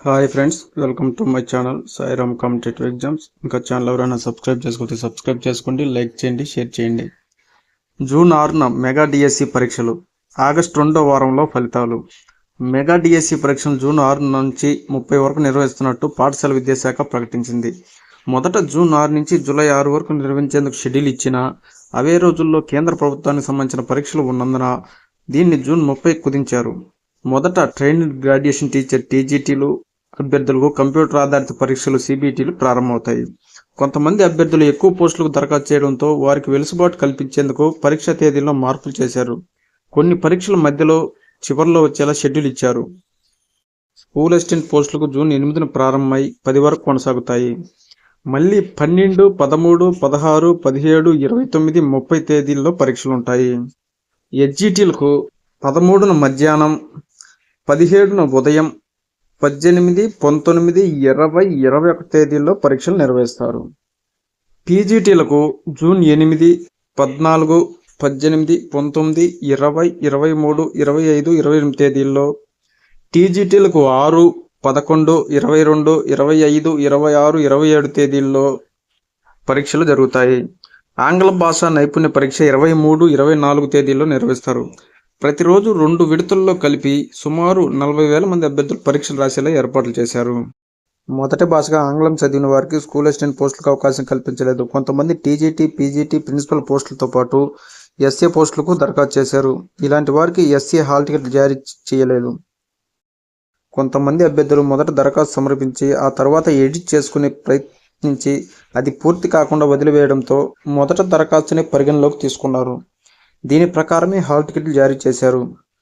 Hi friends, welcome to my channel Sairam competitive exams. ఇంకా channel ఎవరైనా subscribe చేసుకోండి, like చేయండి, షేర్ చేయండి. జూన్ 6న మెగా డిఎస్సి పరీక్షలు, ఆగస్టు 2వ వారంలో ఫలితాలు. మెగా డిఎస్సి పరీక్షలు జూన్ 6 నుంచి 30 వరకు నిర్వహిస్తున్నట్టు పాఠశాల విద్యాశాఖ ప్రకటించింది. మొదట జూన్ 6 నుంచి జూలై 6 వరకు నిర్వహించేందుకు షెడ్యూల్ ఇచ్చినా అవే రోజుల్లో కేంద్ర ప్రభుత్వానికి సంబంధించిన పరీక్షలు ఉన్నందున దీన్ని జూన్ 30 కుదించారు. మొదట ట్రైన్డ్ గ్రాడ్యుయేషన్ టీచర్ టీజీటీలు అభ్యర్థులకు కంప్యూటర్ ఆధారిత పరీక్షలు సిబిటీలు ప్రారంభమవుతాయి. కొంతమంది అభ్యర్థులు ఎక్కువ పోస్టులకు దరఖాస్తు చేయడంతో వారికి వెసులుబాటు కల్పించేందుకు పరీక్షా తేదీల్లో మార్పులు చేశారు. కొన్ని పరీక్షల మధ్యలో చివరిలో వచ్చేలా షెడ్యూల్ ఇచ్చారు. స్కూల్ అసిస్టెంట్ పోస్టులకు జూన్ 8న ప్రారంభమై 10 వరకు కొనసాగుతాయి. మళ్ళీ 12, 13, 16, 17, 29, 30 తేదీల్లో పరీక్షలుంటాయి. ఎస్జిటీలకు 13న మధ్యాహ్నం, 17న ఉదయం, 18, 19, 20, 21 తేదీల్లో పరీక్షలు నిర్వహిస్తారు. పీజీటీలకు జూన్ 8, 14, 18, 19, 20, 23, 25, 28 తేదీల్లో, టీజీటీలకు 6, 11, 22, 25, 26, 27 తేదీల్లో పరీక్షలు జరుగుతాయి. ఆంగ్ల భాషా నైపుణ్య పరీక్ష 23, 24 తేదీల్లో నిర్వహిస్తారు. ప్రతిరోజు 2 విడతల్లో కలిపి సుమారు 40,000 మంది అభ్యర్థులు పరీక్షలు రాసేలా ఏర్పాట్లు చేశారు. మొదటి భాషగా ఆంగ్లం చదివిన వారికి స్కూల్ అసిస్టెంట్ పోస్టులకు అవకాశం కల్పించలేదు. కొంతమంది టీజీటీ, పీజీటీ ప్రిన్సిపల్ పోస్టులతో పాటు ఎస్ఏ పోస్టులకు దరఖాస్తు చేశారు. ఇలాంటి వారికి ఎస్ఏ హాల్ టికెట్ జారీ చేయలేదు. కొంతమంది అభ్యర్థులు మొదట దరఖాస్తు సమర్పించి ఆ తర్వాత ఎడిట్ చేసుకునే ప్రయత్నించి అది పూర్తి కాకుండా వదిలివేయడంతో మొదట దరఖాస్తుని పరిగణలోకి తీసుకున్నారు. దీని ప్రకారమే హాల్ టికెట్లు జారీ చేశారు.